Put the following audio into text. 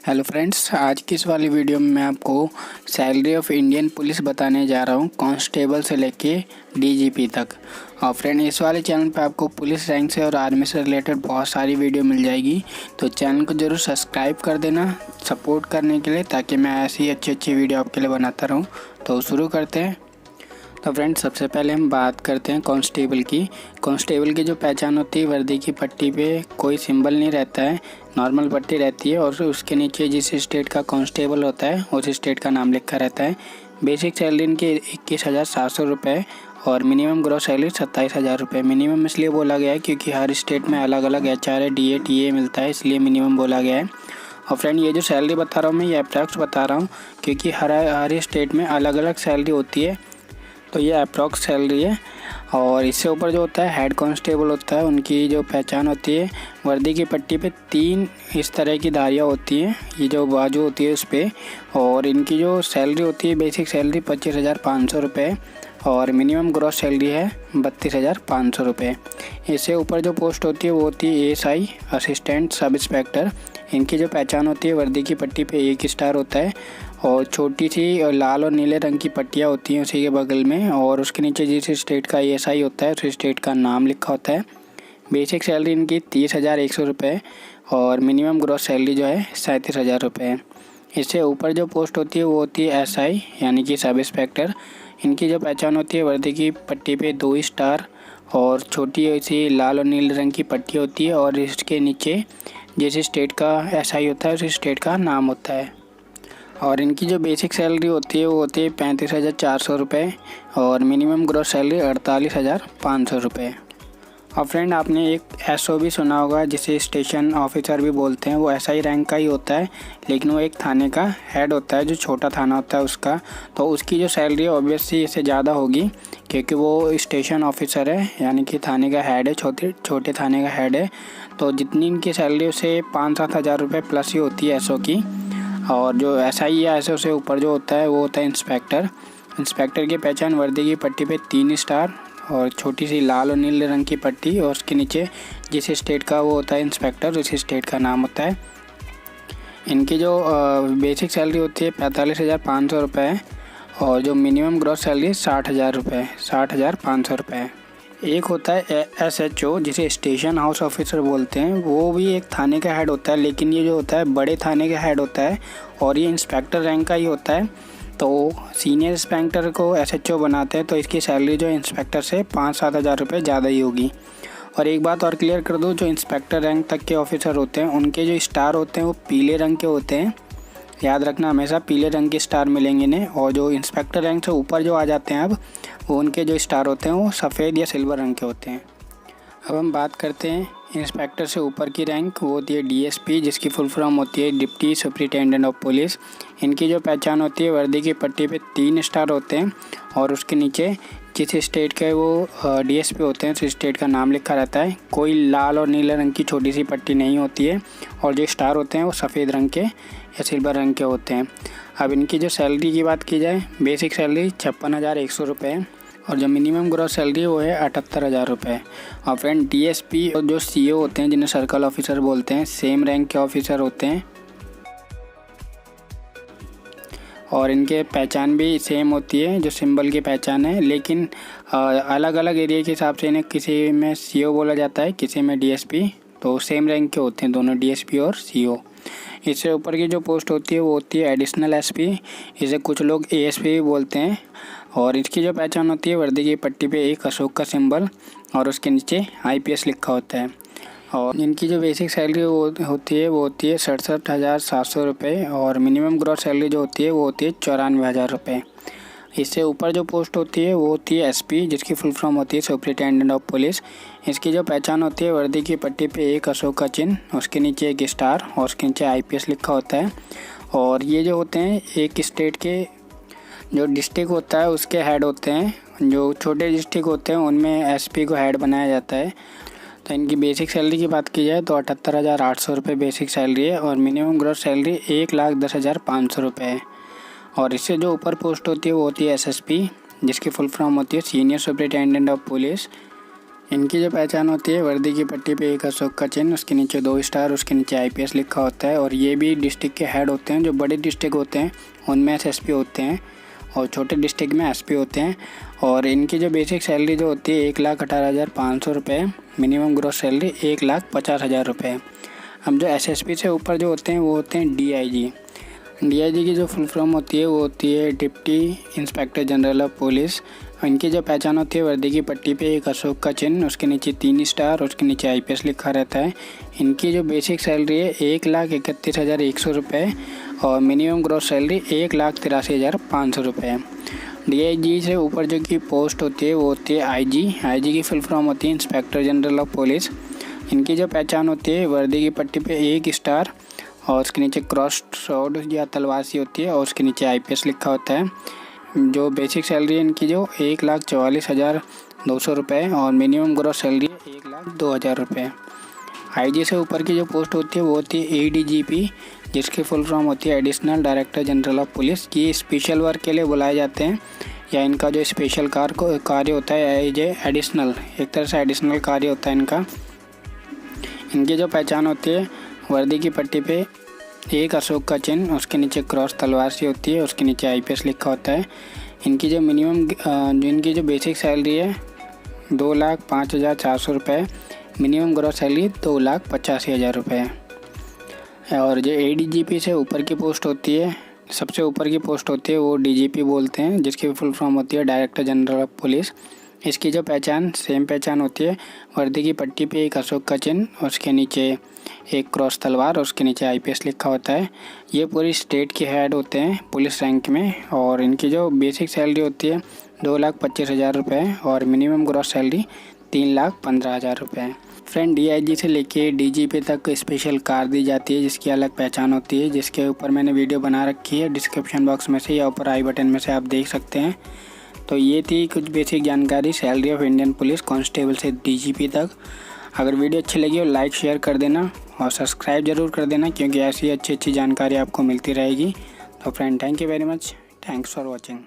Hello friends, आज की इस वाली वीडियो में मैं आपको सैलरी ऑफ इंडियन पुलिस बताने जा रहा हूँ, कांस्टेबल से लेके डीजीपी तक। और फ्रेंड, इस वाले चैनल पे आपको पुलिस रैंक से और आर्मी से रिलेटेड बहुत सारी वीडियो मिल जाएगी, तो चैनल को ज़रूर सब्सक्राइब कर देना सपोर्ट करने के लिए, ताकि मैं ऐसी अच्छी वीडियो आपके लिए बनाता रहूँ। तो शुरू करते हैं। तो फ्रेंड्स, सबसे पहले हम बात करते हैं कांस्टेबल की। कांस्टेबल की जो पहचान होती है, वर्दी की पट्टी पे कोई सिंबल नहीं रहता है, नॉर्मल पट्टी रहती है और उसके नीचे जिस स्टेट का कांस्टेबल होता है उस स्टेट का नाम लिखा रहता है। बेसिक सैलरी इनकी 21,700 रुपये और मिनिमम ग्रॉस सैलरी 27,000 रुपये। मिनिमम इसलिए बोला गया है क्योंकि हर स्टेट में अलग अलग HR DA TA मिलता है, इसलिए मिनिमम बोला गया है। और फ्रेंड, ये जो सैलरी बता रहा हूँ मैं, ये अप्रॉक्स बता रहा हूँ क्योंकि हर स्टेट में अलग अलग सैलरी होती है, तो ये अप्रॉक्स सैलरी है। और इससे ऊपर जो होता है हेड कांस्टेबल होता है, उनकी जो पहचान होती है, वर्दी की पट्टी पे 3 इस तरह की धारियाँ होती हैं, ये जो बाजू होती है उस पर। और इनकी जो सैलरी होती है, बेसिक सैलरी 25,500 रुपये और मिनिमम ग्रॉस सैलरी है 32,500 रुपये। इससे ऊपर जो पोस्ट होती है वो होती है ASI, असिस्टेंट सब इंस्पेक्टर। इनकी जो पहचान होती है, वर्दी की पट्टी पे 1 स्टार होता है और छोटी सी लाल और नीले रंग की पट्टियाँ होती हैं उसी के बगल में, और उसके नीचे जिस स्टेट का ASI होता है उस स्टेट का नाम लिखा होता है। बेसिक सैलरी इनकी 30,100 रुपये और मिनिमम ग्रॉस सैलरी जो है 37,000 रुपये है। इससे ऊपर जो पोस्ट होती है वो होती है SI यानी कि सब इंस्पेक्टर। इनकी जो पहचान होती है, वर्दी की पट्टी पे 2 स्टार और छोटी सी लाल और नीले रंग की पट्टी होती है और इसके नीचे जिस स्टेट का SI होता है उस स्टेट का नाम होता है। और इनकी जो बेसिक सैलरी होती है वो होती है 35,400 रुपये और मिनिमम ग्रॉस सैलरी 48,500 रुपये। और फ्रेंड, आपने एक SOB सुना होगा जिसे स्टेशन ऑफिसर भी बोलते हैं, वो SI रैंक का ही होता है, लेकिन वो एक थाने का हेड होता है, जो छोटा थाना होता है उसका। तो उसकी जो सैलरी है ऑब्वियसली इससे ज़्यादा होगी क्योंकि वो स्टेशन ऑफिसर है, यानी कि थाने का हेड है, छोटे थाने का हेड है। तो जितनी इनकी सैलरी उसे 5-7 हज़ार रुपये प्लस ही होती है SO की। और जो SI या SO से ऊपर जो होता है वो होता है इंस्पेक्टर। इंस्पेक्टर की पहचान, वर्दी की पट्टी पे 3 स्टार और छोटी सी लाल और नीले रंग की पट्टी और उसके नीचे जिस स्टेट का वो होता है इंस्पेक्टर उस स्टेट का नाम होता है। इनकी जो बेसिक सैलरी होती है 45,500 रुपये और जो मिनिमम ग्रॉस सैलरी 60,000 रुपये, 60,500 रुपये। एक होता है SHO जिसे स्टेशन हाउस ऑफिसर बोलते हैं, वो भी एक थाने का हेड होता है, लेकिन ये जो होता है बड़े थाने का हेड होता है और ये इंस्पेक्टर रैंक का ही होता है। तो सीनियर इंस्पेक्टर को SHO बनाते हैं, तो इसकी सैलरी जो इंस्पेक्टर से 5-7 हज़ार रुपये ज़्यादा ही होगी। और एक बात और क्लियर कर दूँ, जो इंस्पेक्टर रैंक तक के ऑफिसर होते हैं उनके जो स्टार होते हैं वो पीले रंग के होते हैं, याद रखना हमेशा पीले रंग के स्टार मिलेंगे इन्हें। और जो इंस्पेक्टर रैंक से ऊपर जो आ जाते हैं अब, वो उनके जो स्टार होते हैं वो सफ़ेद या सिल्वर रंग के होते हैं। अब हम बात करते हैं इंस्पेक्टर से ऊपर की रैंक, वो होती है DSP, जिसकी फुल फॉर्म होती है डिप्टी सुपरिटेंडेंट ऑफ पुलिस। इनकी जो पहचान होती है, वर्दी की पट्टी पे 3 स्टार होते हैं और उसके नीचे जिस स्टेट के वो DSP होते हैं उस स्टेट का नाम लिखा रहता है। कोई लाल और नीले रंग की छोटी सी पट्टी नहीं होती है और जो स्टार होते हैं वो सफ़ेद रंग के या सिल्वर रंग के होते हैं। अब इनकी जो सैलरी की बात की जाए, बेसिक सैलरी 56,100 रुपये है और जो मिनिमम ग्रॉस सैलरी वो है 78,000 रुपये। और फ्रेंड, DSP और जो CO होते हैं जिन्हें सर्कल ऑफिसर बोलते हैं, सेम रैंक के ऑफिसर होते हैं और इनके पहचान भी सेम होती है, जो सिंबल की पहचान है, लेकिन अलग अलग एरिया के हिसाब से इन्हें किसी में CO बोला जाता है, किसी में DSP। तो सेम रैंक के होते हैं दोनों, DSP और CO। इससे ऊपर की जो पोस्ट होती है वो होती है एडिशनल SP, इसे कुछ लोग ASP भी बोलते हैं। और इसकी जो पहचान होती है, वर्दी की पट्टी पे एक अशोक का सिंबल और उसके नीचे IPS लिखा होता है। और इनकी जो बेसिक सैलरी होती है वो होती है 67,700 रुपये और मिनिमम ग्रॉस सैलरी जो होती है वो होती है 94,000 रुपये। इससे ऊपर जो पोस्ट होती है वो होती है SP, जिसकी फुल फॉर्म होती है सुपरिटेंडेंट ऑफ पुलिस। इसकी जो पहचान होती है, वर्दी की पट्टी पे एक अशोक का चिन्ह, उसके नीचे एक स्टार और उसके नीचे IPS लिखा होता है। और ये जो होते हैं एक स्टेट के जो डिस्ट्रिक्ट होता है उसके हेड होते हैं, जो छोटे डिस्ट्रिक्ट होते हैं उनमें SP को हेड बनाया जाता है। तो इनकी बेसिक सैलरी की बात की जाए तो 78,800 रुपये बेसिक सैलरी है और मिनिमम ग्रॉस सैलरी 1,10,500 रुपये है। और इससे जो ऊपर पोस्ट होती है वो होती है SSP, जिसकी फुल फॉर्म होती है सीनियर सुपरिटेंडेंट ऑफ पुलिस। इनकी जो पहचान होती है, वर्दी की पट्टी पे एक अशोक का चिन्ह, उसके नीचे 2 स्टार, उसके नीचे IPS लिखा होता है। और ये भी डिस्ट्रिक्ट के हेड होते हैं। जो बड़े डिस्ट्रिक्ट होते हैं उनमें SSP होते हैं और छोटे डिस्ट्रिक्ट में SP होते हैं। और इनकी जो बेसिक सैलरी जो होती है 1,18,500 रुपये, मिनिमम ग्रॉस सैलरी 1,50,000 रुपये। अब जो SSP से ऊपर जो होते हैं वो होते हैं DIG। DIG की जो फुल फॉर्म होती है वो होती है deputy inspector general of police. इनकी जो पहचान होती है, वर्दी की पट्टी पे एक अशोक का चिन्ह, उसके नीचे 3 स्टार, उसके नीचे IPS लिखा रहता है। इनकी जो बेसिक सैलरी है 1,31,100 रुपये और मिनिमम ग्रॉस सैलरी 1,83,500 रुपये। DIG से ऊपर जो की पोस्ट होती है वो होती है IG। IG की फुल फॉर्म होती है इंस्पेक्टर जनरल ऑफ पुलिस। इनकी जो पहचान होती है, वर्दी की पट्टी पे 1 स्टार और उसके नीचे क्रॉस स्वॉर्ड या तलवार सी होती है और उसके नीचे IPS लिखा होता है। जो बेसिक सैलरी है इनकी जो 1,44,200 रुपये और मिनिमम ग्रॉस सैलरी 1,02,000 रुपये। IG से ऊपर की जो पोस्ट होती है वो होती है ADGP, जिसकी फुल फॉर्म होती है additional director general of police. ये स्पेशल वर्क के लिए बुलाए जाते हैं या इनका जो स्पेशल कार्य होता है एडिशनल, एक तरह से एडिशनल कार्य होता है इनका। इनकी जो पहचान होती है, वर्दी की पट्टी पे एक अशोक का चिन्ह, उसके नीचे क्रॉस तलवार सी होती है, उसके नीचे IPS लिखा होता है। इनकी जो इनकी जो बेसिक सैलरी है 2,05,400 रुपये, मिनिमम ग्रॉस सैलरी 2,85,000 रुपये। और जो ADGP से ऊपर की पोस्ट होती है, सबसे ऊपर की पोस्ट होती है वो DGP बोलते हैं, जिसकी फुल फॉर्म होती है डायरेक्टर जनरल ऑफ पुलिस। इसकी जो सेम पहचान होती है, वर्दी की पट्टी पे एक अशोक का चिन्ह, उसके नीचे एक क्रॉस तलवार, उसके नीचे IPS लिखा होता है। ये पूरी स्टेट के हेड होते हैं पुलिस रैंक में। और इनकी जो बेसिक सैलरी होती है 2,25,000 रुपये और मिनिमम ग्रॉस सैलरी 3,15,000 रुपये। फ्रेंड, DIG से लेके DGP तक स्पेशल कार दी जाती है, जिसकी अलग पहचान होती है, जिसके ऊपर मैंने वीडियो बना रखी है। डिस्क्रिप्शन बॉक्स में से या ऊपर आई बटन में से आप देख सकते हैं। तो ये थी कुछ बेसिक जानकारी salary of Indian police constable से DGP तक। अगर वीडियो अच्छी लगी हो लाइक शेयर कर देना और सब्सक्राइब ज़रूर कर देना, क्योंकि ऐसी अच्छी जानकारी आपको मिलती रहेगी। तो friend, thank you very much, thanks for watching.